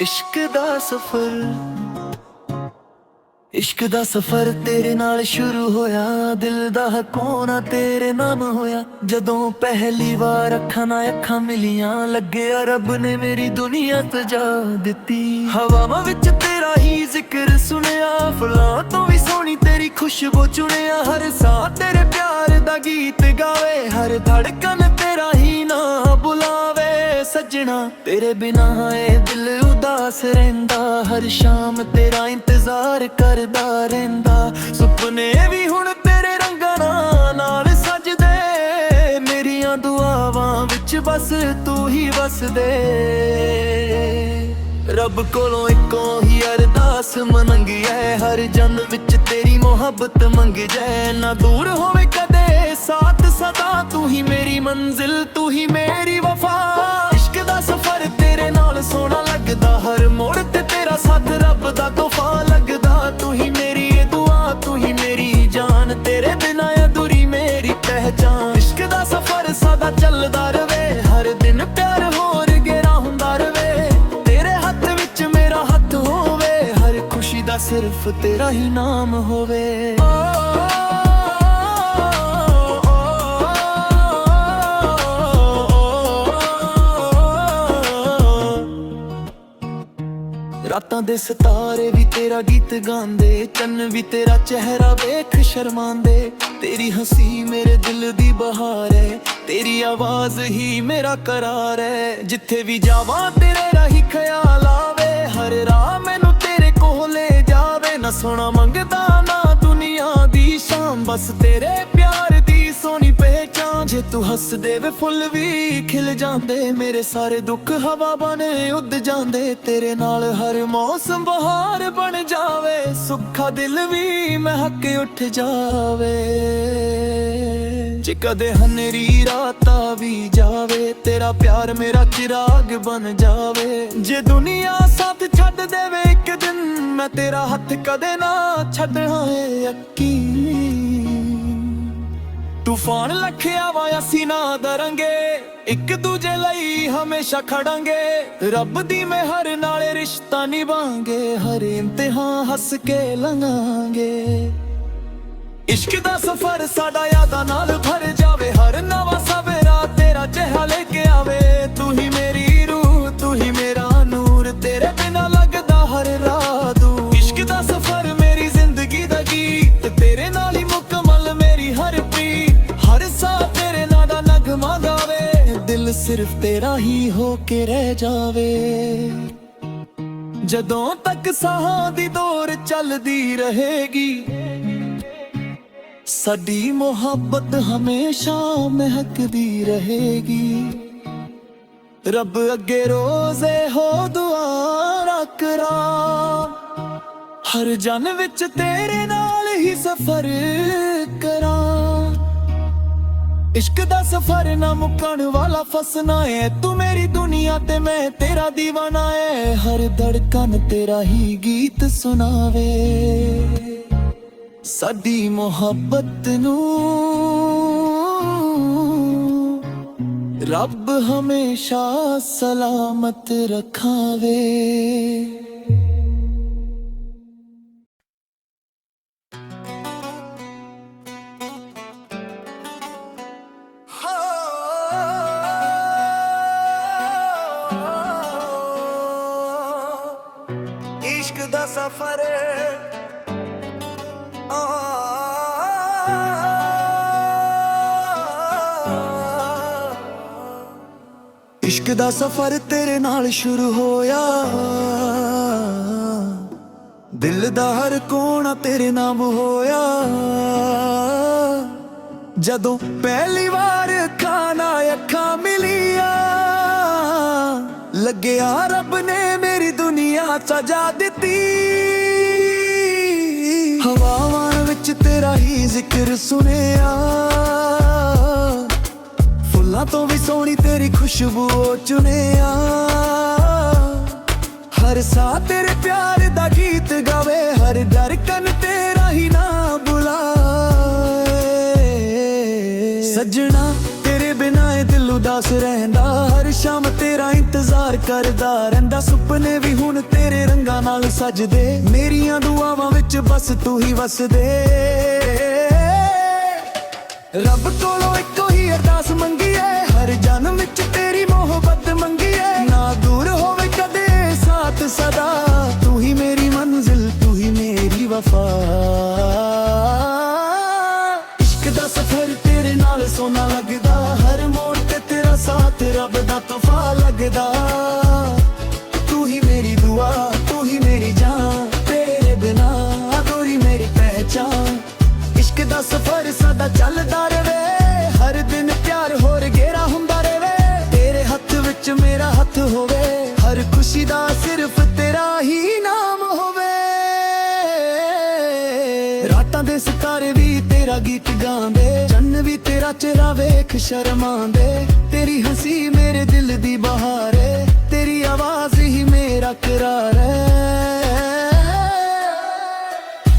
इश्क दा सफर इश्क दा सफर तेरे नाल शुरू होया। दिल दा कोना तेरे नाम होया। जदों पहली बार अखां नाल अखां मिलियां, लग्या रब ने मेरी दुनिया सजा दित्ती। हवावां विच तेरा ही जिक्र सुनिया, फुलां तो भी सोहनी तेरी खुशबू चुनिया। हर साह तेरे प्यार दा गीत गावे, हर धड़कन तेरा ही ना बुलावे। सजना तेरे बिना ए दिल उदास रहिंदा, हर शाम तेरा इंतजार करदा रहिंदा। सुपने भी हुण तेरे रंगां नाल सजदे, मेरियां दुआवां विच बस तू ही बस दे। रब कोलों इक्को ही अरदास मंगी है, हर जन्म विच तेरी मोहब्बत मंग जाए। ना दूर होवे कदे साथ सदा, तू ही मेरी मंजिल तू ही मेरी वफा। इश्क दा सफर तेरे नाल सोहना लगदा, हर मोड़ ते तेरा साथ रब दा तोहफा लगदा। तू ही मेरी ये दुआ तू ही मेरी जान, तेरे बिना अधूरी मेरी पहचान। इश्क दा सफर सदा चलदा रवे, हर दिन प्यार होर गेरा हुंदा रवे। तेरे हत्थ विच मेरा हत्थ होवे, हर खुशी दा सिर्फ तेरा ही नाम होवे। रातां दे सितारे भी तेरा गीत गांदे, चन्न भी तेरा चेहरा वेख शर्मांदे। तेरी हंसी मेरे दिल दी बहार है, तेरी आवाज ही मेरा करार है। जिथे भी जावां तेरे राही ख्याल आवे, हर राह मैनू तेरे कोल ले जावे। ना सोना मंगदा ना दुनिया दी शाम, बस तेरे प्यार दी सोनी पहचान। जे तू हस दे वे फुल भी खिल जांदे, मेरे सारे दुख हवा बन उड़ जांदे। तेरे नाल हर मौसम बहार बन जावे, सुखा दिल भी महक उठ जावे। जे कदे हनेरी राता भी जावे, तेरा प्यार मेरा चिराग बन जावे। जे दुनिया साथ छड्ड देवे एक दिन, मैं तेरा हथ कदे ना छड्डना है यकीन। तूफान लखे आवा असीं ना डरांगे, एक दूजे लई हमेशा खड़ांगे। रब दी मेहर नाल रिश्ता निभांगे, हर इम्तिहान हस के लंघांगे। इश्क दा सफर साडा यादां नाल भर जावे, हर नवा सवेरा तेरा चेहरा लेके आवे। तू ही मेरी रूह तू ही मेरा नूर, तेरे बिना लगदा हर राह दूर। इश्क दा सफर मेरी जिंदगी दा गीत, तेरे नाल ही मुकम्मल मेरी हर प्रीत। हर साह तेरे नाल दा नगमा गावे, दिल सिर्फ तेरा ही होके रह जावे। जदों तक साहां दी दौर चलदी रहेगी, साडी मोहब्बत हमेशा महकदी रहेगी। रब अगे रोज़े हो दुआ करा, हर जन विच तेरे नाल ही सफर करा। इश्क दा सफर ना मुकण वाला फसना है, तू मेरी दुनिया ते मैं तेरा दीवाना है। हर धड़कन तेरा ही गीत सुनावे, साडी मोहब्बत नू रब हमेशा सलामत रखावे। इश्क दा सफर इश्क दा सफर तेरे नाल शुरू होया। दिल दा हर कोना तेरे नाम होया। जदों पहली बार खाना अखां मिलिया, लग्या रब ने मेरी दुनिया सजा दित्ती। हवावां विच तेरा ही जिक्र सुनिया, फुल्लां तो भी सोहनी तेरी खुशबू चुनिया। हर साह तेरे प्यार दा गीत गावे, हर धड़कन तेरा ही ना बुलाए। सजना तेरे बिना दिल उदास रहंदा, हर शाम तेरा इंतजार ਪਿਆਰ ਕਰਦਾ ਰਹਿੰਦਾ ਸੁਪਨੇ ਵੀ ਹੁਣ ਤੇਰੇ ਰੰਗਾਂ ਨਾਲ ਸਜਦੇ ਮੇਰੀਆਂ ਦੁਆਵਾਂ ਵਿੱਚ ਬਸ ਤੂੰ ਹੀ ਵਸਦੇ ਰੱਬ ਕੋਲੋਂ ਇੱਕੋ ਹੀ ਅਰਦਾਸ ਮੰਗੀ ਏ ਹਰ ਜਨਮ ਵਿੱਚ ਤੇਰੀ ਮੁਹੱਬਤ ਮੰਗੀ ਏ ਨਾ ਦੂਰ ਹੋਵੇ ਕਦੇ ਸਾਥ ਸਦਾ ਤੂੰ ਹੀ ਮੇਰੀ ਮੰਜ਼ਿਲ ਤੂੰ ਹੀ ਮੇਰੀ ਵਫਾ ਇਸ਼ਕ ਦਾ ਸਫ਼ਰ ਤੇਰੇ ਨਾਲ ਸੋਨਾ ਲੱਗਦਾ ਹਰ ਮੋੜ ਤੇ ਤੇਰਾ ਸਾਥ ਰੱਬ ਦਾ ਤੋਹਫਾ ਲੱਗਦਾ ਤੂੰ ਹੀ ਮੇਰੀ ਦੁਆ ਤੂੰ ਹੀ ਮੇਰੀ ਜਾਨ ਤੇਰੇ ਬਿਨਾ ਅਧੂਰੀ ਮੇਰੀ ਪਹਿਚਾਨ ਇਸ਼ਕ ਦਾ ਸਫ਼ਰ ਸਦਾ ਚੱਲਦਾ ਰਵੇ ਹਰ ਦਿਨ ਪਿਆਰ ਹੋਰ ਗਹਿਰਾ ਹੁੰਦਾ ਰਵੇ ਤੇਰੇ ਹੱਥ ਵਿੱਚ ਮੇਰਾ ਹੱਥ ਹੋਵੇ ਹਰ ਖੁਸ਼ੀ ਦਾ ਸਿਰਫ ਤੇਰਾ ਹੀ ਨਾਮ ਹੋਵੇ ਰਾਤਾਂ ਦੇ ਸਿਤਾਰੇ ਵੀ ਤੇਰਾ ਗੀਤ ਗਾਉਂਦੇ ਚੰਨ ਵੀ ਤੇਰਾ ਚਿਹਰਾ ਵੇਖ ਸ਼ਰਮਾਉਂਦੇ ਤੇਰੀ ਹੰਸੀ ਮੇਰੇ ਦਿਲ ਦੀ ਬਹਾਰ ਏ ਤੇਰੀ ਆਵਾਜ਼ ਹੀ ਮੇਰਾ ਕਰਾਰ ਹੈ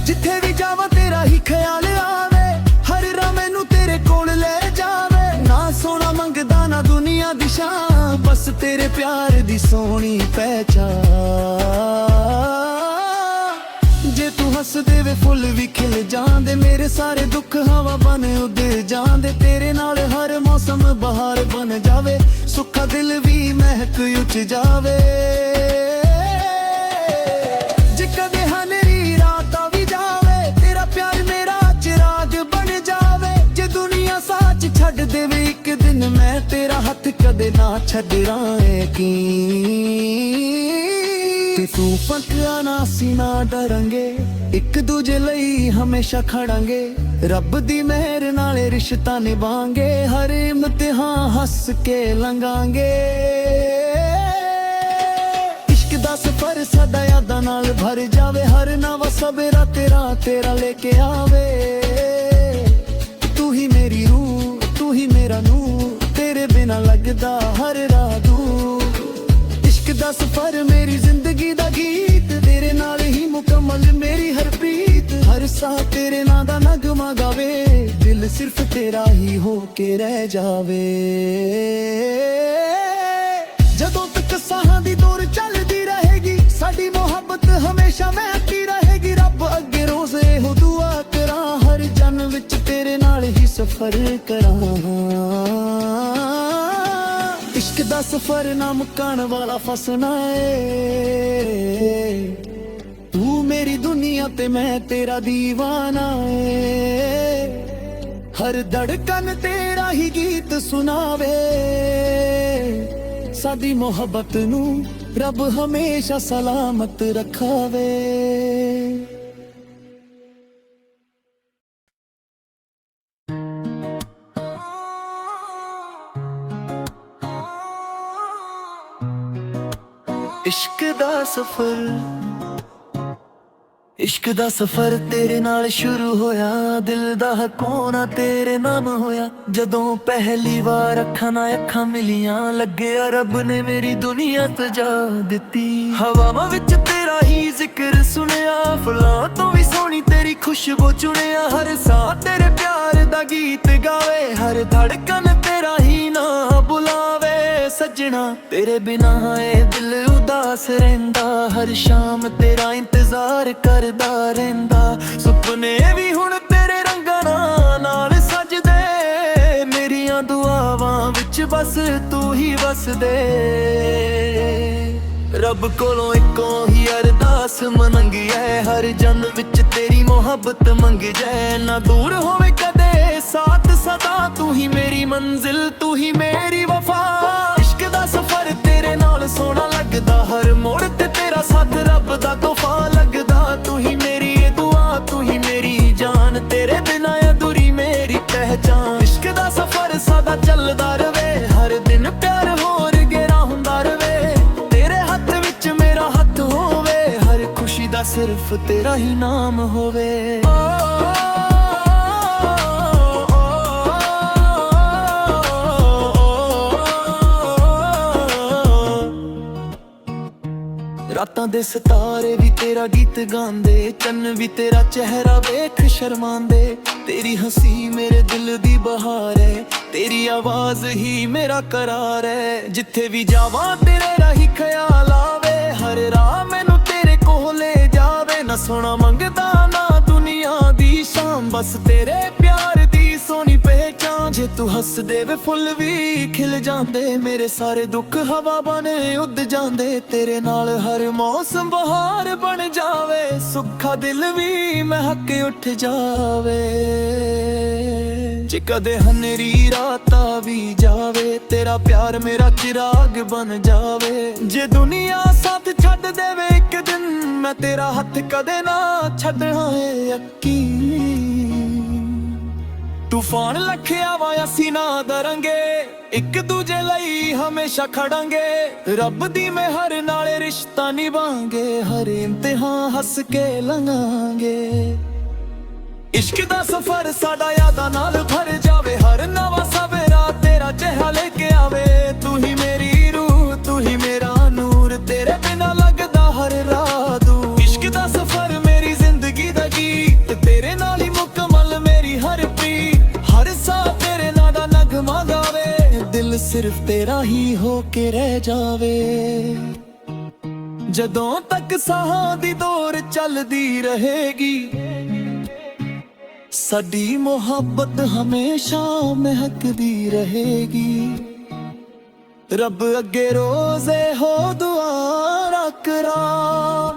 ਜਿੱਥੇ ਵੀ ਜਾਵਾਂ ਤੇਰਾ ਹੀ ਖਿਆਲ ਆਵੇ ਹਰ ਰਾਹ ਮੈਨੂੰ ਤੇਰੇ ਕੋਲ ਲੈ ਜਾਵੇ ਨਾ ਸੋਨਾ ਮੰਗਦਾ ਨਾ ਦੁਨੀਆ ਦੀ ਸ਼ਾਨ ਬਸ ਤੇਰੇ ਪਿਆਰ ਦੀ ਸੋਹਣੀ ਪਹਿਚਾਨ ਜੇ ਤੂੰ ਹੱਸਦੇ ਵੇ ਫੁੱਲ ਵੀ ਖਿਲ ਜਾਂਦੇ ਮੇਰੇ ਸਾਰੇ ਦੁੱਖ ਹਵਾ ਬਣ ਉੱਡ ਜਾਂਦੇ ਤੇਰੇ ਨਾਲ ਹਰ ਮੌਸਮ ਬਹਾਰ ਬਣ ਜਾਵੇ ਸੁੱਖਾ ਦਿਲ ਵੀ ਮਹਿਕ ਉੱਠ ਜਾਵੇ ਜੇ ਕਦੇ ਹਨੇਰੀ ਰਾਤ ਆ ਵੀ ਜਾਵੇ ਤੇਰਾ ਪਿਆਰ ਮੇਰਾ ਚਿਰਾਗ ਬਣ ਜਾਵੇ ਜੇ ਦੁਨੀਆ ਸਾਚ ਛੱਡ ਦੇਵੇ ਇੱਕ ਦਿਨ ਮੈਂ ਤੇਰਾ ਹੱਥ ਕਦੇ ਨਾ ਛੱਡਾਂ ਤੇ ਤੂੰ ਫੱਕਿਆ ਨਾ ਅਸੀਂ ਨਾ ਡਰਾਂਗੇ ਇੱਕ ਦੂਜੇ ਲਈ ਹਮੇਸ਼ਾ ਖੜਾਂਗੇ ਰੱਬ ਦੀ ਮਿਹਰ ਨਾਲ ਰਿਸ਼ਤਾ ਨਿਭਾਂਗੇ ਹਰ ਇਮਤਿਹਾਨ ਹੱਸ ਕੇ ਲੰਘਾਂਗੇ ਇਸ਼ਕ ਦਾ ਸਫ਼ਰ ਸਦਾ ਯਾਦਾਂ ਨਾਲ ਭਰ ਜਾਵੇ ਹਰ ਨਵਾਂ ਸਵੇਰਾ ਤੇਰਾ ਲੈ ਕੇ ਆਵੇ ਤੂੰ ਹੀ ਮੇਰੀ ਰੂਹ ਤੂੰ ਹੀ ਮੇਰਾ ਨੂਰ ਤੇਰੇ ਬਿਨਾ ਲੱਗਦਾ ਹਰ ਰਾਹ ਦੂਰ ਇਸ਼ਕ ਦਾ ਸਫ਼ਰ ਮੇਰੀ ਜ਼ਿੰਦਗੀ ਦਾ ਗੀਤ ਤੇਰੇ ਨਾਲ ਹੀ ਮੁਕੰਮਲ ਮੇਰੀ ਹਰ ਪ੍ਰੀਤ ਹਰ ਸਾਹ ਤੇਰੇ ਨਾਂ ਦਾ ਨਗਮਾ ਗਾਵੇ ਦਿਲ ਸਿਰਫ ਤੇਰਾ ਹੀ ਹੋ ਕੇ ਰਹਿ ਜਾਵੇ ਜਦੋਂ ਤੱਕ ਸਾਹਾਂ ਦੀ ਦੌੜ ਚੱਲਦੀ ਰਹੇਗੀ ਸਾਡੀ ਮੁਹੱਬਤ ਹਮੇਸ਼ਾ ਮਹਿਕਦੀ ਰਹੇਗੀ ਰੱਬ ਅੱਗੇ ਰੋਜ਼ ਇਹੋ ਦੁਆ ਕਰਾਂ ਹਰ ਜਨਮ ਵਿੱਚ ਤੇਰੇ ਨਾਲ ਹੀ ਸਫ਼ਰ ਕਰਾਂ ਇਸ਼ਕ ਦਾ ਸਫ਼ਰ ਨਾ ਮੁੱਕਣ ਵਾਲਾ ਫਸਣਾ ਏ ਤੂੰ ਮੇਰੀ ਦੁਨੀਆ ਤੇ ਮੈਂ ਤੇਰਾ دیਵਾਨਾ ਏ ਹਰ ਧੜਕਨ ਤੇਰਾ ਹੀ ਗੀਤ ਸੁਣਾਵੇ ਸਾਡੀ ਮੁਹੱਬਤ ਨੂੰ ਰੱਬ ਹਮੇਸ਼ਾ ਸਲਾਮਤ ਰੱਖਾਵੇ ਇਸ਼ਕ ਦਾ ਸਫ਼ਰ ਤੇਰੇ ਨਾਲ ਸ਼ੁਰੂ ਹੋਇਆ ਦਿਲ ਦਾ ਕੋਨਾ ਤੇਰੇ ਨਾਮ ਹੋਇਆ ਜਦੋਂ ਪਹਿਲੀ ਵਾਰ ਅੱਖਾਂ ਨਾਲ ਅੱਖਾਂ ਮਿਲੀਆਂ ਲੱਗਿਆ ਰੱਬ ਨੇ ਮੇਰੀ ਦੁਨੀਆ ਸਜਾ ਦਿੱਤੀ ਹਵਾਵਾਂ ਵਿੱਚ ਤੇਰਾ ਹੀ ਜ਼ਿਕਰ ਸੁਣਿਆ ਫੁੱਲਾਂ ਤੋਂ ਵੀ ਸੋਹਣੀ ਤੇਰੀ ਖੁਸ਼ਬੂ ਚੁਣਿਆ ਹਰ ਸਾਹ ਤੇਰੇ ਪਿਆਰ ਦਾ ਗੀਤ ਗਾਵੇ ਹਰ ਧੜਕਨ ਤੇਰਾ ਹੀ ਨਾਂ ਬੁਲਾਵੇ ਸੱਜਣਾ ਤੇਰੇ ਬਿਨਾ ਇਹ ਦਿਲ ਉਦਾਸ ਰਹਿੰਦਾ ਹਰ ਸ਼ਾਮ ਤੇਰਾ ਇੰਤਜ਼ਾਰ ਕਰਦਾ ਰਹਿੰਦਾ ਸੁਪਨੇ ਵੀ ਹੁਣ ਤੇਰੇ ਰੰਗਾਂ ਨਾਲ ਸਜਦੇ ਮੇਰੀਆਂ ਦੁਆਵਾਂ ਵਿੱਚ ਬਸ ਤੂੰ ਹੀ ਵਸਦੇ ਰੱਬ ਕੋਲੋਂ ਇੱਕੋ ਹੀ ਅਰਦਾਸ ਮੰਗੀ ਐ ਹਰ ਜਨਮ ਵਿੱਚ ਤੇਰੀ ਮੁਹੱਬਤ ਮੰਗ ਜੈ ਨਾ ਦੂਰ ਹੋਵੇ ਕਦੇ ਸਾਥ ਸਦਾ ਤੂੰ ਹੀ ਮੇਰੀ ਮੰਜ਼ਿਲ ਤੂੰ ਹੀ ਮੇਰੀ ਵਫਾ ਇਸ਼ਕ ਦਾ ਸਫ਼ਰ ਤੇਰੇ ਨਾਲ ਸੋਹਣਾ ਲੱਗਦਾ ਹਰ ਮੋੜ ਤੇ ਤੇਰਾ ਸਾਥ ਰੱਬ ਦਾ ਤੋਹਫਾ ਲੱਗਦਾ ਤੂੰ ਹੀ ਮੇਰੀ ਦੁਆ ਤੂੰ ਹੀ ਮੇਰੀ ਜਾਨ ਤੇਰੇ ਬਿਨਾ ਅਧੂਰੀ ਮੇਰੀ ਪਹਿਚਾਨ ਇਸ਼ਕ ਦਾ ਸਫ਼ਰ ਸਦਾ ਚੱਲਦਾ ਰਵੇ ਹਰ ਦਿਨ ਪਿਆਰ ਹੋਰ ਗਹਿਰਾ ਹੁੰਦਾ ਰਵੇ ਤੇਰੇ ਹੱਥ ਵਿੱਚ ਮੇਰਾ ਹੱਥ ਹੋਵੇ ਹਰ ਖੁਸ਼ੀ ਦਾ ਸਿਰਫ ਤੇਰਾ ਹੀ ਨਾਮ ਹੋਵੇ ਰਾਤਾਂ ਦੇ ਸਿਤਾਰੇ ਵੀ ਤੇਰਾ ਗੀਤ ਗਾਉਂਦੇ ਚੰਨ ਵੀ ਤੇਰਾ ਚਿਹਰਾ ਵੇਖ ਸ਼ਰਮਾਉਂਦੇ ਤੇਰੀ ਹੰਸੀ ਮੇਰੇ ਦਿਲ ਦੀ ਬਹਾਰ ਹੈ ਤੇਰੀ ਆਵਾਜ਼ ਹੀ ਮੇਰਾ ਕਰਾਰ ਹੈ। ਜਿੱਥੇ ਵੀ ਜਾਵਾਂ ਤੇਰੇ ਰਾਹੀਂ ਖਿਆਲ ਆਵੇ, ਹਰ ਰਾਹ ਮੈਨੂੰ ਤੇਰੇ ਕੋਲ ਲੈ ਜਾਵੇ। ਨਾ ਸੋਨਾ ਮੰਗਦਾ ਨਾ ਦੁਨੀਆ ਦੀ ਸ਼ਾਮ, ਬਸ ਤੇਰੇ ਪਿਆਰ ਦੀ ਸੋਹਣੀ ਪਹਿਚਾਨ। ਜੇ ਤੂੰ ਹੱਸਦੇ ਵੇ ਫੁੱਲ ਵੀ ਖਿਲ ਜਾਂਦੇ, ਮੇਰੇ ਸਾਰੇ ਦੁੱਖ ਹਵਾ ਬਣ ਉੱਡ ਜਾਂਦੇ। ਤੇਰੇ ਨਾਲ ਹਰ ਮੌਸਮ ਬਹਾਰ ਬਣ ਜਾਵੇ, ਸੁੱਖਾ ਦਿਲ ਵੀ ਮਹਿਕ ਉੱਠ ਜਾਵੇ। ਜੇ ਕਦੇ ਹਨੇਰੀ ਰਾਤਾਂ ਵੀ ਜਾਵੇ, ਤੇਰਾ ਪਿਆਰ ਮੇਰਾ ਚਿਰਾਗ ਬਣ ਜਾਵੇ। ਜੇ ਦੁਨੀਆ ਸਾਥ ਛੱਡ ਦੇਵੇ ਇੱਕ ਦਿਨ, ਮੈਂ ਤੇਰਾ ਹੱਥ ਕਦੇ ਨਾ ਛੱਡਣਾ ਏ ਯਕੀਨ। ਤੂਫਾਨ ਲੱਖਿਆ ਵਾ ਅਸੀਂ ਨਾ ਡਰਾਂਗੇ, ਇੱਕ ਦੂਜੇ ਲਈ ਹਮੇਸ਼ਾ ਖੜਾਂਗੇ। ਰੱਬ ਦੀ ਮਿਹਰ ਨਾਲ ਰਿਸ਼ਤਾ ਨਿਭਾਂਗੇ, ਹਰ ਇਮਤਿਹਾਨ ਹੱਸ ਕੇ ਲੰਘਾਂਗੇ। ਇਸ਼ਕ ਦਾ ਸਫ਼ਰ ਸਾਡਾ ਯਾਦਾਂ ਨਾਲ ਭਰ ਜਾਵੇ, ਹਰ ਨਵਾਂ ਸਵੇਰਾ ਤੇਰਾ ਚਿਹਰਾ ਲੈ ਕੇ ਆਵੇ। ਤੂੰ ਹੀ ਮੇਰੀ ਰੂਹ, ਤੂੰ ਹੀ ਮੇਰਾ ਨੂਰ, ਤੇਰੇ ਬਿਨਾਂ ਲੱਗਦਾ ਹਰ ਰਾਹ ਦੂਰ। ਇਸ਼ਕ ਦਾ ਸਫ਼ਰ ਮੇਰੀ ਜ਼ਿੰਦਗੀ ਦਾ ਗੀਤ, ਤੇਰੇ ਨਾਲ ਹੀ ਮੁਕੰਮਲ ਮੇਰੀ ਹਰ ਪ੍ਰੀਤ। ਹਰ ਸਾਹ ਤੇਰੇ ਨਾਂ ਦਾ ਨਗਮਾ ਗਾਵੇ, ਦਿਲ ਸਿਰਫ ਤੇਰਾ ਹੀ ਹੋ ਕੇ ਰਹਿ ਜਾਵੇ। ਜਦੋਂ ਤੱਕ ਸਾਹਾਂ ਦੀ ਦੌਰ ਚੱਲਦੀ ਰਹੇਗੀ, ਸਾਡੀ ਮੁਹੱਬਤ ਹਮੇਸ਼ਾ ਮਹਿਕਦੀ ਰਹੇਗੀ। ਰੱਬ ਅੱਗੇ ਰੋਜ਼ੇ ਹੋ ਦੁਆ ਕਰਾਂ,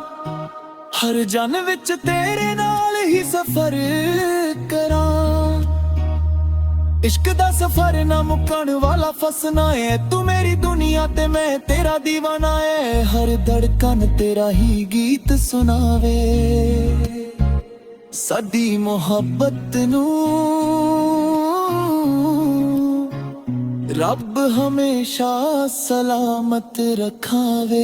ਹਰ ਜਨ ਵਿੱਚ ਤੇਰੇ ਨਾਲ ਹੀ ਸਫ਼ਰ ਕਰਾਂ। ਇਸ਼ਕ ਦਾ ਸਫ਼ਰ ਨਾ ਮੁੱਕਣ ਵਾਲਾ ਫਸਣਾ ਏ, ਤੂੰ ਮੇਰੀ ਦੁਨੀਆ ਤੇ ਮੈਂ ਤੇਰਾ دیਵਾਨਾ ਏ। ਹਰ ਧੜਕਨ ਤੇਰਾ ਹੀ ਗੀਤ ਸੁਣਾਵੇ, ਸਾਡੀ ਮੁਹੱਬਤ ਨੂੰ ਰੱਬ ਹਮੇਸ਼ਾ ਸਲਾਮਤ ਰੱਖਾਵੇ।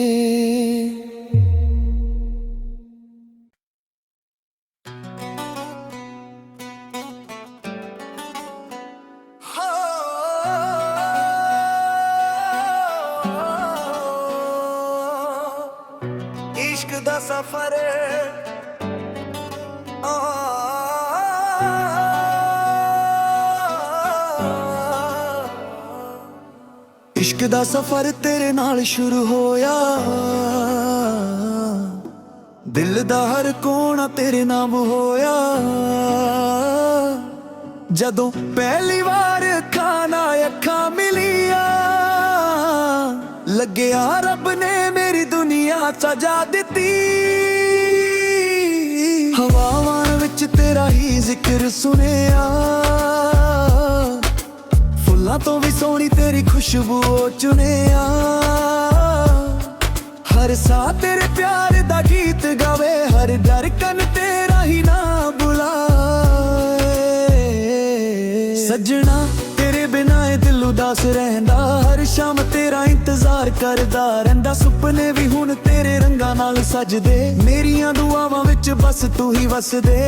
ਇਸ਼ਕ ਦਾ ਸਫ਼ਰ ਇਸ਼ਕ ਦਾ ਸਫ਼ਰ ਤੇਰੇ ਨਾਲ ਸ਼ੁਰੂ ਹੋਇਆ, ਦਿਲ ਦਾ ਹਰ ਕੋਨਾ ਤੇਰੇ ਨਾਮ ਹੋਇਆ। ਜਦੋਂ ਪਹਿਲੀ ਵਾਰ ਅੱਖਾਂ ਮਿਲੀਆਂ, ਲੱਗਿਆ ਰੱਬ ਨੇ ਮੇਰੀ ਦੁਨੀਆ ਸਜਾ ਦਿੱਤੀ। ਹਵਾਵਾਂ ਵਿੱਚ ਤੇਰਾ ਹੀ ਜ਼ਿਕਰ ਸੁਣਿਆ, ਫੁੱਲਾਂ ਤੋਂ ਵੀ ਸੋਹਣੀ ਤੇਰੀ ਖੁਸ਼ਬੂ ਚੁਣਿਆ। ਹਰ ਸਾਹ ਤੇਰੇ ਪਿਆਰ ਦਾ ਗੀਤ ਗਾਵੇ, ਹਰ ਧੜਕਨ ਤੇਰਾ ਹੀ ਨਾਮ ਬੁਲਾਏ। ਸੱਜਣਾ ਤੇਰੇ ਬਿਨਾਂ ਇਹ ਦਿਲ ਉਦਾਸ ਰਹਿੰਦਾ, ਹਰ ਸ਼ਾਮ ਤੇਰਾ ਇੰਤਜ਼ਾਰ ਕਰਦਾ ਰਹਿੰਦਾ। ਸੁਪਨੇ ਵੀ ਹੁਣ ਤੇਰੇ ਰੰਗਾਂ ਨਾਲ ਸਜਦੇ, ਮੇਰੀਆਂ ਦੁਆਵਾਂ ਵਿੱਚ ਬਸ ਤੂੰ ਹੀ ਵਸਦੇ।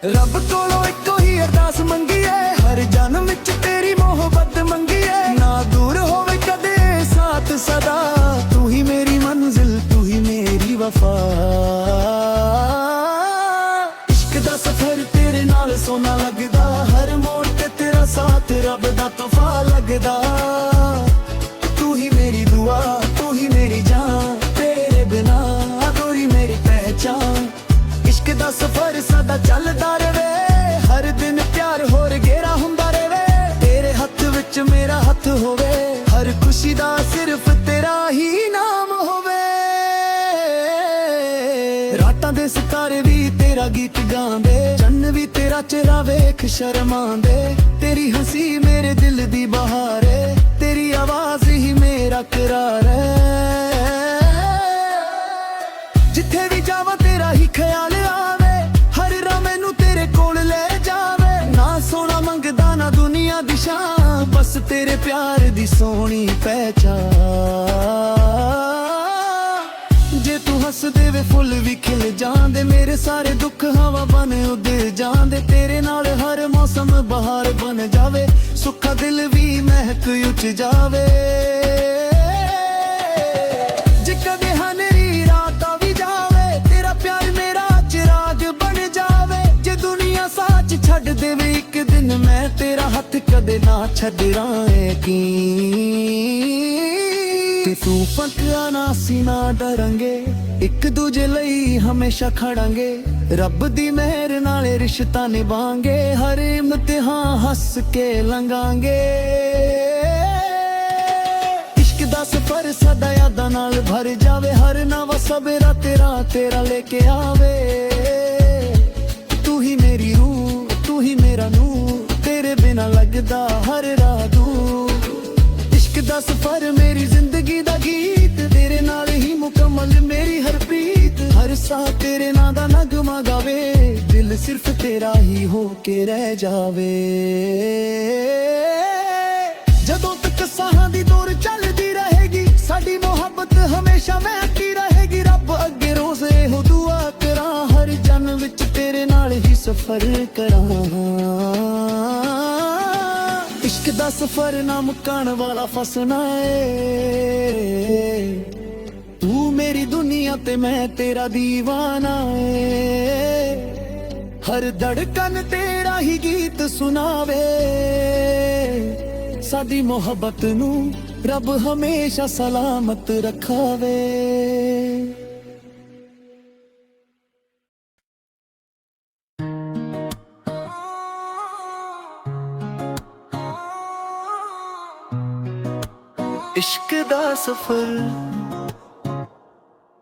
ਰੱਬ ਕੋਲੋਂ ਇੱਕੋ ਹੀ ਅਰਦਾਸ ਮੰਗੀਏ, ਹਰ ਜਨਮ ਵਿੱਚ ਤੇਰੀ ਮੁਹੱਬਤ ਮੰਗੀਏ। ਨਾ ਦੂਰ ਹੋਵੇ ਕਦੇ ਸਾਥ ਸਦਾ, ਤੂੰ ਹੀ ਮੇਰੀ ਮੰਜ਼ਿਲ, ਤੂੰ ਹੀ ਮੇਰੀ ਵਫਾ। ਇਸ਼ਕ ਦਾ ਸਫ਼ਰ ਤੇਰੇ ਨਾਲ ਸੋਨਾ ਲੱਗਦਾ, ਹਰ ਮੋੜ ਤੇ ਤੇਰਾ ਸਾਥ ਰੱਬ ਦਾ ਤੋਹਫਾ ਲੱਗਦਾ। ਤੂੰ ਹੀ ਮੇਰੀ ਦੁਆ, ਤੂੰ ਹੀ ਮੇਰੀ ਜਾਨ, ਤੇਰੇ ਬਿਨਾਂ ਅਧੂਰੀ ਮੇਰੀ ਪਹਿਚਾਨ। ਇਸ਼ਕ ਦਾ ਸਫ਼ਰ ਸਦਾ ਚੱਲਦਾ ਰਵੇ, ਹਰ ਦਿਨ ਪਿਆਰ ਹੋਰ ਗਹਿਰਾ ਹੁੰਦਾ ਰਵੇ। ਤੇਰੇ ਹੱਥ ਵਿੱਚ ਮੇਰਾ ਹੱਥ ਹੋਵੇ, ਹਰ ਖੁਸ਼ੀ ਦਾ ਸਿਰਫ ਤੇਰਾ ਹੀ ਨਾਮ ਹੋਵੇ। ਰਾਤਾਂ ਦੇ ਸਿਤਾਰੇ ਵੀ ਤੇਰਾ ਗੀਤ ਗਾਉਂਦੇ, ਚੰਨ ਵੀ ਤੇਰਾ ਚਿਹਰਾ ਵੇਖ ਸ਼ਰਮਾਉਂਦੇ। ਤੇਰੀ ਹੰਸੀ ਮੇਰੇ ਦਿਲ ਦੀ ਬਹਾਰ ਏ, ਤੇਰੀ ਆਵਾਜ਼ ਹੀ ਮੇਰਾ ਕਰਾਰ ਹੈ। ਜਿੱਥੇ ਵੀ ਜਾਵਾਂ ਤੇਰਾ ਹੀ ਖਿਆਲ ਆਵੇ, ਹਰ ਰਾਹ ਮੈਨੂੰ ਤੇਰੇ ਕੋਲ ਲੈ ਜਾਵੇ। ਨਾ ਸੋਨਾ ਮੰਗਦਾ ਨਾ ਦੁਨੀਆ ਦੀ ਸ਼ਾਨ, ਬਸ ਤੇਰੇ ਪਿਆਰ ਦੀ ਸੋਹਣੀ ਪਹਿਚਾਨ। ਜੇ ਤੂੰ ਹੱਸਦੇ ਵੇ ਫੁੱਲ ਵੀ ਖਿਲ ਜਾਂਦੇ, ਮੇਰੇ ਸਾਰੇ ਦੁੱਖ ਹਵਾ ਬਣ ਉੱਡ ਜਾਂਦੇ। ਤੇਰੇ ਨਾਲ ਹਰ ਮੌਸਮ ਬਹਾਰ ਬਣ ਜਾਵੇ, ਸੁੱਖਾ ਦਿਲ ਵੀ ਮਹਿਕ ਉੱਠ ਜਾਵੇ। ਜੇ ਕਦੇ ਹਨੇਰੀ ਰਾਤਾਂ ਵੀ ਜਾਵੇ, ਤੇਰਾ ਪਿਆਰ ਮੇਰਾ ਚਿਰਾਗ ਬਣ ਜਾਵੇ। ਜੇ ਦੁਨੀਆ ਸਾਚ ਛੱਡ ਦੇਵੇ ਇੱਕ ਦਿਨ ਮੈਂ ਤੇਰਾ ਹੱਥ ਕਦੇ ਨਾ ਛੱਡਣਾ ਏ ਕੀ ਤੇ ਤੂੰ ਫੱਕਿਆ ਨਾ ਸੀ ਨਾ ਡਰਾਂਗੇ ਇੱਕ ਦੂਜੇ ਲਈ ਹਮੇਸ਼ਾ ਖੜਾਂਗੇ ਰੱਬ ਦੀ ਮਿਹਰ ਨਾਲ ਰਿਸ਼ਤਾ ਨਿਭਾਂਗੇ ਹਰ ਇਮਤਿਹਾਨ ਹੱਸ ਕੇ ਲੰਘਾਂਗੇ ਇਸ਼ਕ ਦਾ ਸਫ਼ਰ ਸਾਡਾ ਯਾਦਾਂ ਨਾਲ ਭਰ ਜਾਵੇ ਹਰ ਨਵਾਂ ਸਵੇਰਾ ਤੇਰਾ ਲੈ ਕੇ ਆਵੇ ਤੂੰ ਹੀ ਮੇਰੀ ਰੂਹ ਤੂੰ ਹੀ ਮੇਰਾ ਨੂਰ ਤੇਰੇ ਬਿਨਾ ਲੱਗਦਾ ਹਰ ਰਾਤ ਇਸ਼ਕ ਦਾ ਸਫ਼ਰ ਮੇਰੀ ਜ਼ਿੰਦਗੀ ਦਾ ਗੀਤ ਤੇਰੇ ਨਾਲ ਹੀ ਮੁਕੰਮਲ ਮੇਰੀ ਹਰ ਪ੍ਰੀਤ ਹਰ ਸਾਹ ਤੇਰੇ ਨਾਂ ਦਾ ਨਗਮਾ ਗਾਵੇ ਦਿਲ ਸਿਰਫ ਤੇਰਾ ਹੀ ਹੋ ਕੇ ਰਹਿ ਜਾਵੇ ਜਦੋਂ ਤੱਕ ਸਾਹਾਂ ਦੀ ਦੌਰ ਚੱਲਦੀ ਰਹੇਗੀ ਸਾਡੀ ਮੁਹੱਬਤ ਹਮੇਸ਼ਾ ਮਹਿਕੀ ਰਹੇਗੀ ਰੱਬ ਅੱਗੇ ਰੋਜ਼ ਇਹੋ ਦੁਆ ਕਰਾਂ ਹਰ ਜਨਮ ਵਿੱਚ ਤੇਰੇ ਨਾਲ ਹੀ ਸਫ਼ਰ ਕਰਾਂ ਇਸ਼ਕ ਦਾ ਸਫ਼ਰ ਨਾ ਮੁੱਕਣ ਵਾਲਾ ਫਸਣਾ ਏ ਤੂੰ ਮੇਰੀ ਦੁਨੀਆ ਤੇ ਮੈਂ ਤੇਰਾ دیਵਾਨਾ ਏ ਹਰ ਧੜਕਨ ਤੇਰਾ ਹੀ ਗੀਤ ਸੁਣਾਵੇ ਸਾਡੀ ਮੁਹੱਬਤ ਨੂੰ ਰੱਬ ਹਮੇਸ਼ਾ ਸਲਾਮਤ ਰੱਖਾਵੇ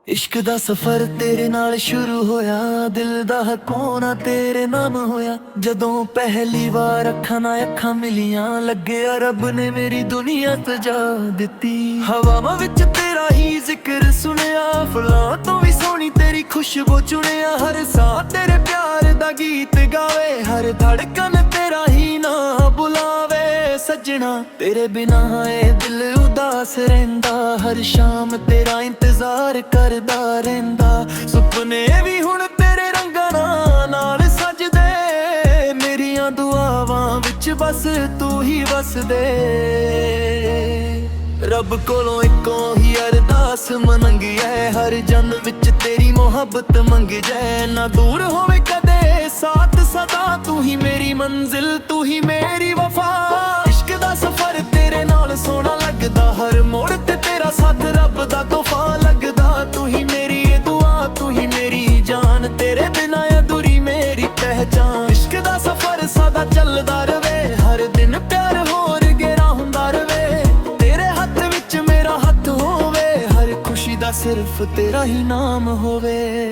ਇਸ਼ਕ ਦਾ ਸਫ਼ਰ ਤੇਰੇ ਨਾਲ ਸ਼ੁਰੂ ਹੋਇਆ ਦਿਲ ਦਾ ਕੋਨਾ ਤੇਰੇ ਨਾਮ ਹੋਇਆ ਜਦੋਂ ਪਹਿਲੀ ਵਾਰ ਅੱਖਾਂ ਨਾਲ ਅੱਖਾਂ ਮਿਲੀਆਂ ਲੱਗਿਆ ਰੱਬ ਨੇ ਮੇਰੀ ਦੁਨੀਆ ਸਜਾ ਦਿੱਤੀ ਹਵਾਵਾਂ ਵਿੱਚ ਤੇਰਾ ਹੀ ਜ਼ਿਕਰ ਸੁਣਿਆ ਫੁੱਲਾਂ ਤੋਂ ਵੀ ਸੋਹਣੀ ਤੇਰੀ ਖੁਸ਼ਬੂ ਚੁਣਿਆ ਹਰ ਸਾਹ ਤੇਰੇ ਪਿਆਰ ਦਾ ਗੀਤ ਗਾਵੇ ਹਰ ਧੜਕਨ ਤੇਰਾ ਹੀ ਨਾਂ ਬੁਲਾਵੇ ਸੱਜਣਾ ਤੇਰੇ ਬਿਨਾ ਇਹ ਦਿਲ ਉਦਾਸ ਰਹਿੰਦਾ ਹਰ ਸ਼ਾਮ ਤੇਰਾ ਇੰਤਜ਼ਾਰ ਕਰਦਾ ਰਹਿੰਦਾ ਸੁਪਨੇ ਵੀ ਹੁਣ ਤੇਰੇ ਰੰਗਾਂ ਨਾਲ ਸਜਦੇ ਮੇਰੀਆਂ ਦੁਆਵਾਂ ਵਿੱਚ ਬਸ ਤੂੰ ਹੀ ਵਸਦੇ ਰੱਬ ਕੋਲੋਂ ਇੱਕੋ ਹੀ ਅਰਦਾਸ ਮੰਗੀ ਐ ਹਰ ਜਨਮ ਵਿੱਚ ਤੇਰੀ ਮੁਹੱਬਤ ਮੰਗ ਜੈ ਨਾ ਦੂਰ ਹੋਵੇ ਕਦੇ ਸਾਥ ਸਦਾ ਤੂੰ ਹੀ ਮੇਰੀ ਮੰਜ਼ਿਲ ਤੂੰ ਹੀ ਮੇਰੀ ਵਫਾ ਇਸ਼ਕ ਦਾ ਸਫ਼ਰ ਤੇਰੇ ਨਾਲ ਸੋਹਣਾ ਲੱਗਦਾ ਹਰ ਮੋੜ ਤੇ ਤੇਰਾ ਸਾਥ ਰੱਬ ਦਾ ਤੋਹਫਾ ਲੱਗਦਾ ਤੂੰ ਹੀ ਮੇਰੀ ਇਹ ਦੁਆ ਤੂੰ ਹੀ ਮੇਰੀ ਜਾਨ ਤੇਰੇ ਬਿਨਾ ਅਧੂਰੀ ਮੇਰੀ ਪਹਿਚਾਨ ਇਸ਼ਕ ਦਾ ਸਫ਼ਰ ਸਦਾ ਚੱਲਦਾ ਰਵੇ ਹਰ ਦਿਨ ਪਿਆਰ ਹੋਰ ਗਹਿਰਾ ਹੁੰਦਾ ਰਵੇ ਤੇਰੇ ਹੱਥ ਵਿੱਚ ਮੇਰਾ ਹੱਥ ਹੋਵੇ ਹਰ ਖੁਸ਼ੀ ਦਾ ਸਿਰਫ ਤੇਰਾ ਹੀ ਨਾਮ ਹੋਵੇ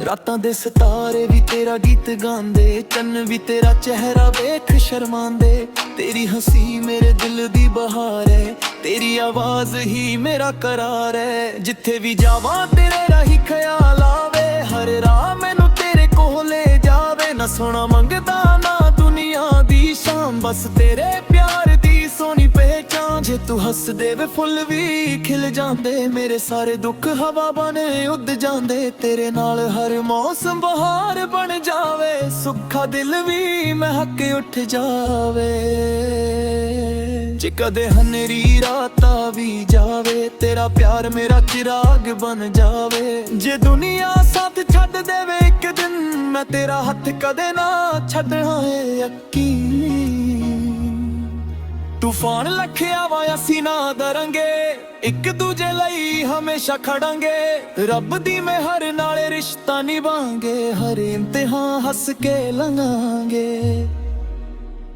ਰਾਤਾਂ ਦੇ ਸਿਤਾਰੇ ਵੀ ਤੇਰਾ ਗੀਤ ਗਾਉਂਦੇ ਚੰਨ ਵੀ ਤੇਰਾ ਚਿਹਰਾ ਵੇਖ ਸ਼ਰਮਾਉਂਦੇ ਤੇਰੀ ਹੰਸੀ ਮੇਰੇ ਦਿਲ ਦੀ ਬਹਾਰ ਹੈ ਤੇਰੀ ਆਵਾਜ਼ ਹੀ ਮੇਰਾ ਕਰਾਰ ਹੈ ਜਿੱਥੇ ਵੀ ਜਾਵਾਂ ਤੇਰੇ ਰਾਹੀਂ ਖਿਆਲ ਆਵੇ ਹਰ ਰਾਹ ਮੈਨੂੰ ਤੇਰੇ ਕੋਲ ਲੈ ਜਾਵੇ ਨਾ ਸੋਨਾ ਮੰਗਦਾ ਨਾ ਦੁਨੀਆ ਦੀ ਸ਼ਾਮ ਬਸ ਤੇਰੇ ਪਿਆਰ ਦੀ ਸੋਹਣੀ ਪਹਿਚਾਨ ਜੇ ਤੂੰ ਹੱਸਦੇ ਵੇ ਫੁੱਲ ਵੀ ਖਿਲ ਜਾਂਦੇ ਮੇਰੇ ਸਾਰੇ ਦੁੱਖ ਹਵਾ ਬਣ ਉੱਡ ਜਾਂਦੇ ਤੇਰੇ ਨਾਲ ਹਰ ਮੌਸਮ ਬਹਾਰ ਬਣ ਜਾਵੇ ਸੁੱਖਾ ਦਿਲ ਵੀ ਮਹਿਕ ਉੱਠ ਜਾਵੇ ਜੇ ਕਦੇ ਹਨੇਰੀ ਰਾਤਾਂ ਵੀ ਜਾਵੇ ਤੇਰਾ ਪਿਆਰ ਮੇਰਾ ਚਿਰਾਗ ਬਣ ਜਾਵੇ ਜੇ ਦੁਨੀਆ ਸਾਥ ਛੱਡ ਦੇਵੇ ਇੱਕ ਦਿਨ ਮੈਂ ਤੇਰਾ ਹੱਥ ਕਦੇ ਨਾ ਛੱਡਣਾ ਏ ਅੱਕੀ ਤੂਫਾਨ ਲੱਖਿਆ ਵਾ ਅਸੀਂ ਨਾ ਡਰਾਂਗੇ ਇੱਕ ਦੂਜੇ ਲਈ ਹਮੇਸ਼ਾ ਖੜਾਂਗੇ ਰੱਬ ਦੀ ਮਿਹਰ ਨਾਲ ਰਿਸ਼ਤਾ ਨਿਭਾਂਗੇ ਹਰ ਇਮਤਿਹਾਨ ਹੱਸ ਕੇ ਲੰਘਾਂਗੇ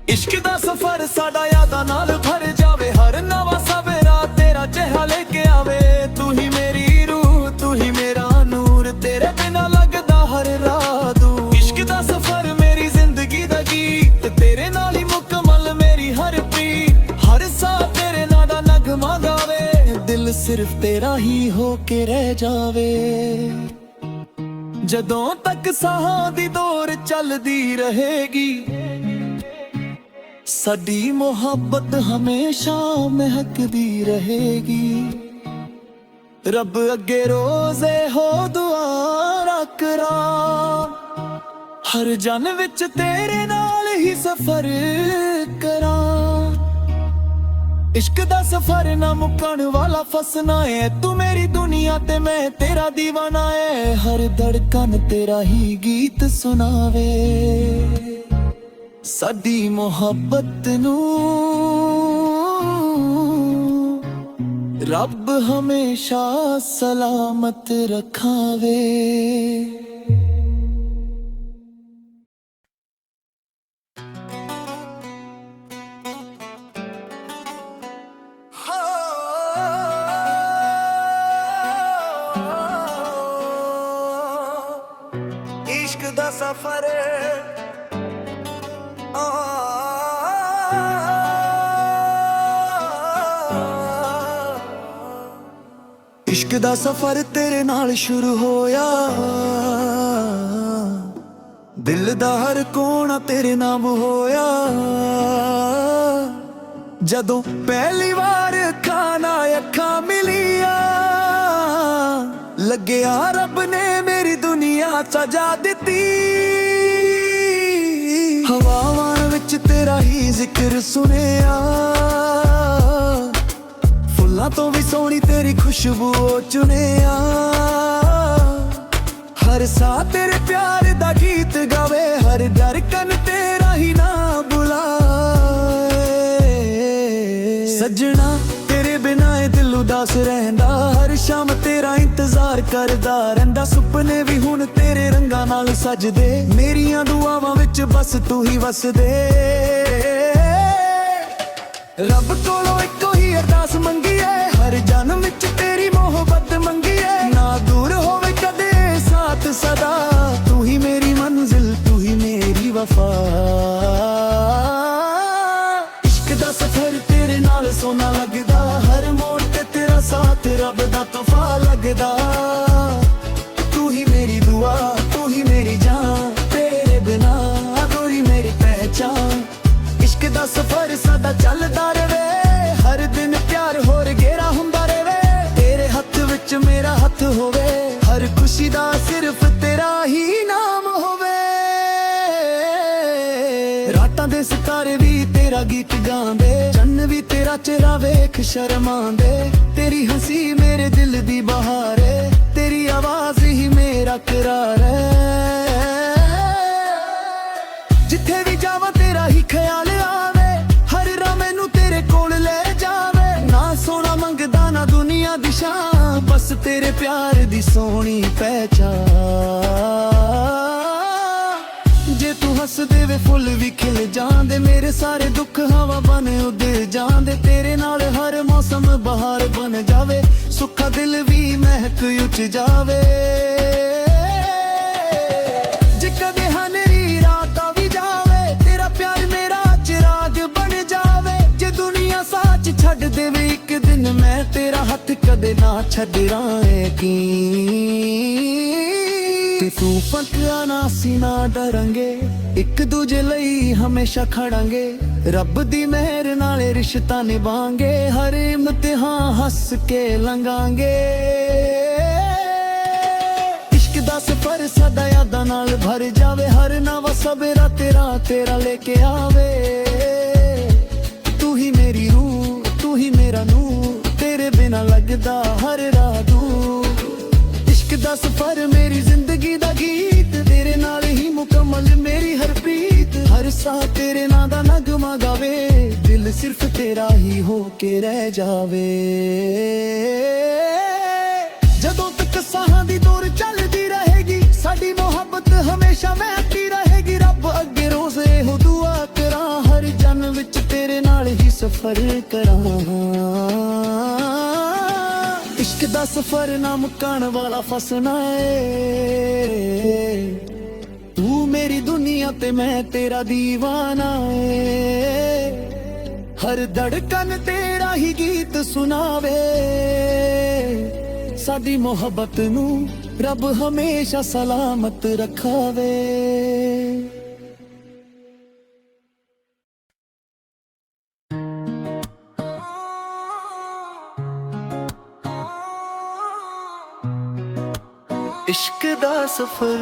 ਇਸ਼ਕ ਦਾ ਸਫ਼ਰ ਸਾਡਾ ਯਾਦਾਂ ਨਾਲ ਭਰ ਜਾਵੇ ਹਰ ਨਵਾਂ ਸਵੇਰਾ ਤੇਰਾ ਚਿਹਰਾ ਲੈ ਕੇ ਆਵੇ ਤੂੰ ਹੀ ਮੇਰੀ ਰੂਹ ਤੂੰ ਹੀ ਮੇਰਾ ਨੂਰ ਤੇਰੇ ਬਿਨਾ ਲੱਗਦਾ ਹਰ ਰਾਤ ਇਸ਼ਕ ਦਾ ਸਫ਼ਰ ਮੇਰੀ ਜ਼ਿੰਦਗੀ ਦਾ ਗੀਤ ਤੇਰੇ ਨਾਲ ਹੀ ਮੁਕੰਮਲ ਮੇਰੀ ਹਰ ਪ੍ਰੀਤ ਹਰ ਸਾਹ ਤੇਰੇ ਨਾਂ ਦਾ ਨਗਮਾ ਗਾਵੇ ਦਿਲ ਸਿਰਫ ਤੇਰਾ ਹੀ ਹੋ ਕੇ ਰਹਿ ਜਾਵੇ ਜਦੋਂ ਤੱਕ ਸਾਹਾਂ ਦੀ ਦੌਰ ਚੱਲਦੀ ਰਹੇਗੀ ਸਾਡੀ ਮੁਹੱਬਤ ਹਮੇਸ਼ਾ ਮਹਿਕਦੀ ਰਹੇਗੀ ਰੱਬ ਅੱਗੇ ਰੋਜ਼ ਇਹੋ ਦੁਆ ਕਰਾਂ ਹਰ ਜਨਮ ਵਿੱਚ ਤੇਰੇ ਨਾਲ ਹੀ ਸਫ਼ਰ ਕਰਾਂ इश्क दा सफर ना मुकण वाला फसना है, तू मेरी दुनिया ते मैं तेरा दीवाना है। हर धड़कन तेरा ही गीत सुनावे, साडी मोहब्बत नू रब हमेशा सलामत रखावे। इश्क दा सफर इश्क दा सफर तेरे नाल शुरू होया, दिल दा हर कोना तेरे नाम होया। जदों पहली बार खाना अखां मिलिया, लग्या रब ने मेरी दुनिया सजा दिती। हवावां विच तेरा ही जिक्र सुनिया, फुल्लां तो भी सोहनी तेरी खुशबू चुनिया। हर सा तेरे प्यार दा गीत गावे, हर धड़कन तेरा ही नाम बुलाए। सजना तेरे बिना ए दिल उदास रहंदा, हर शाम तेरा इंतजार करदा रहिंदा। सुपने भी हुण तेरे रंगां नाल सजदे, मेरियां दुआवां विच बस तू ही वसदे। रब कोलों इक्को ही अरदास मंगीए, हर जन्म विच तेरी मोहब्बत मंगीए। ना दूर होवे कदे साथ सदा, तू ही मेरी मंजिल तू ही मेरी वफा। इश्क दा सफर तेरे नाल सोना लगदा, हर मोड़ ते तेरा साथ रब दा तोहफा लगदा। तू ही मेरी दुआ तू ही मेरी जान, तेरे बिना अधूरी मेरी पहचान। इश्क दा सफर सदा चलदा रवे, हर दिन प्यार होर गेरा हुंदा रवे। तेरे हथ विच मेरा हथ होवे, हर खुशी दा सिर्फ तेरा ही नाम होवे। रातां दे सितारे भी तेरा गीत गांदे, चन्न भी तेरा चेहरा वेख शर्मांदे। तेरी हंसी मेरे दिल दी बहार है, तेरी आवाज ही मेरा करार है। जिथे भी जावां तेरा ही ख्याल आवे, हर राह मैनू तेरे कोल ले जावे। ना सोना मंगदा ना दुनिया दी शान, बस तेरे प्यार दी सोहनी पहचान। जे तू हस देवे फुल भी खिल जांदे, मेरे सारे दुख हवा बन उड़ जांदे। तेरे नाल हर मौसम बहार बन जावे, सुखा दिल भी महक उठ जावे। जे कदे हनेरी रात भी जावे, तेरा प्यार मेरा चिराग बन जावे। जे दुनिया साच छड़ देवे एक दिन, मैं तेरा हथ कदे ना छड्डना है की। तू फंकिया ना सी ना डरांगे, एक दूजे लई हमेशा खड़ांगे। रब दी मेहर नाले रिश्ता निभांगे, हर इम्तिहान हस के लंघांगे। इश्क दा सफर सदा यादां नाल भर जावे, हर नवा सबेरा तेरा तेरा लेके आवे। तू ही मेरी रूह तू ही मेरा नूर, तेरे बिना लगदा हर राह दूर। इश्क दा सफर मेरी जिंदगी दा गीत, तेरे नाल ही मुकम्मल मेरी हर प्रीत। हर सा तेरे नां दा नगमा गावे, दिल सिर्फ तेरा ही हो के रह जावे। जदों तक साहां दी दूर चलदी रहेगी, साडी मोहब्बत हमेशा महकदी रहेगी। रब अगे रोज़ एहो दुआ करां, हर जन्म विच तेरे नाल ही सफर करां। इश्क दा सफर ना मुकाण वाला फसना है, तू मेरी दुनिया ते मैं तेरा दीवाना है। हर धड़कन तेरा ही गीत सुनावे, साडी मोहब्बत नू रब हमेशा सलामत रखावे। इश्क दा सफर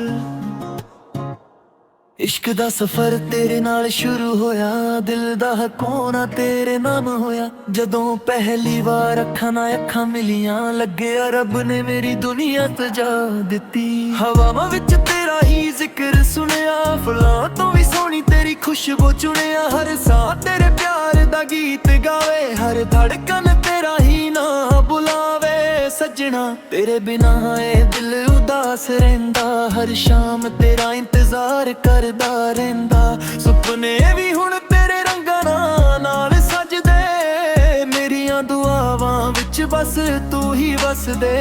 इश्क दा सफर तेरे नाल शुरू होया, दिल दा कोना तेरे नाम होया। जदों पहली बार अखां नाल अखां मिलियां, लगे रब ने मेरी दुनिया सजा दिती। हवावां विच तेरा ही जिक्र सुनिया, फुलां तो भी सोहनी तेरी खुशबू चुनिया। हर साह तेरे प्यार दा गीत गावे, हर धड़कन तेरा ही नाम बुलावे। सजना तेरे बिना ए दिल उदास रहिंदा, हर शाम तेरा इंतजार करदा रहिंदा। सुपने भी हुण तेरे रंगां नाल सजदे, मेरियां दुआवां विच बस तू ही बस दे।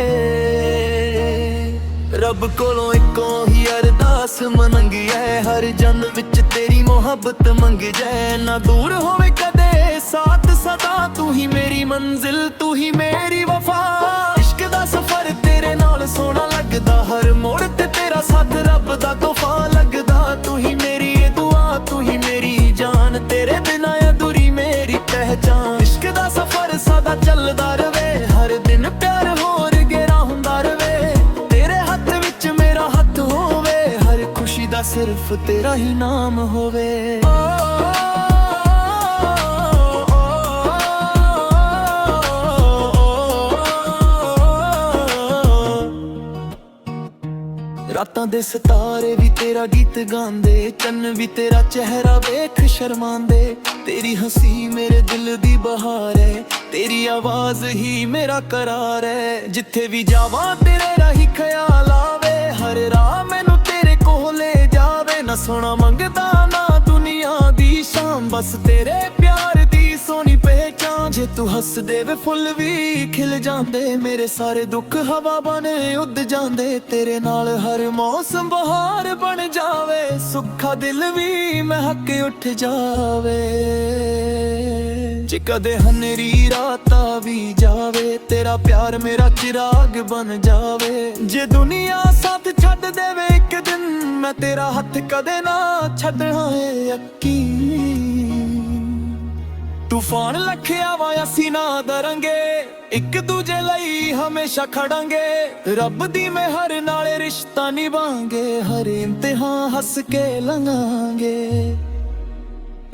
रब कोलों इक्को ही अरदास मंगी है, हर जन्म विच तेरी मोहब्बत मंग जाए। ना दूर होवे कदे साथ सदा, तू ही मेरी मंजिल तू ही मेरी वफा। इश्क दा सफर तेरे नाल सोहना लगदा, हर मोड़ ते तेरा साथ रब दा तोहफा लगदा। तू ही मेरी दुआ तू ही मेरी जान, तेरे बिना अधूरी मेरी पहचान। इश्क दा सफर सदा चलदा रवे, हर दिन प्यार होर गहरा हुंदा रवे। तेरे हत्थ विच मेरा हत्थ होवे, हर खुशी दा सिर्फ तेरा ही नाम होवे। रातां दे सितारे भी तेरा गीत गांदे, चन्न भी तेरा चेहरा वेख शर्मांदे। तेरी हंसी मेरे दिल दी बहार है, तेरी आवाज ही मेरा करार है। जिथे भी जावां तेरे राही ख्याल आवे, हर राह मैनू तेरे कोल ले जावे। ना सोना मंगदा ना दुनिया दी शाम, बस तेरे प्यार दी सोनी पहचान। जे तू हस दे वे फुल भी खिल जांदे, मेरे सारे दुख हवा बने उड़ जांदे। तेरे नाल हर मौसम बहार बन जावे, सुखा दिल भी महक उठ जावे। जे कदे हनेरी राता भी जावे, तेरा प्यार मेरा चिराग बन जावे। जे दुनिया साथ छड्ड देवे एक दिन, मैं तेरा हथ कदे ना छड्डना है यकीन। तूफान लखे आवा असीं ना डरांगे, एक दूजे लई हमेशा खड़ांगे। रब दी मेहर नाले रिश्ता निभांगे, हर इम्तिहान हस के लंघांगे।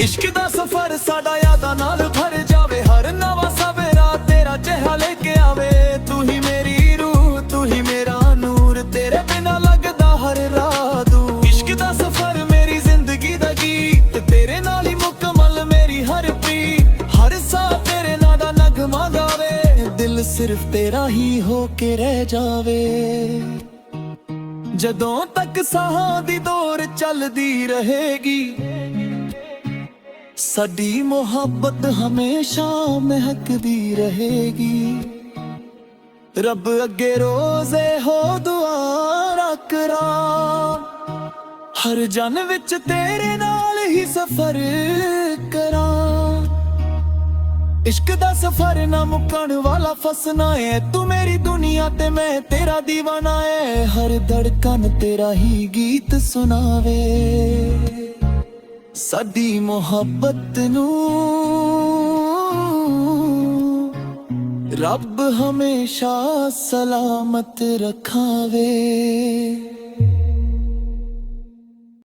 इश्क दा सफर साडा यादां नाल भर जावे, हर नवा सवेरा तेरा चेहरा लेके आवे। तू ही मेरी रूह तू ही मेरा नूर, तेरे बिना लगदा हर राह दूर। इश्क दा सफर मेरी जिंदगी दा गीत, तेरे नाल ही मुकम्मल मेरी हर प्रीत। हर साह तेरे नाल दा नगमा गावे, दिल सिर्फ तेरा ही होके रह जावे। जदों तक साहां दी दौर चलदी रहेगी, साडी मोहब्बत हमेशा महकदी रहेगी। रब अगे रोज़े हो दुआ करा, हर जन विच तेरे नाल ही सफर करा। इश्क दा सफर ना मुकण वाला फसना है, तू मेरी दुनिया ते मैं तेरा दीवाना है। हर धड़कन तेरा ही गीत सुनावे, साडी मोहब्बत नू रब हमेशा सलामत रखावे।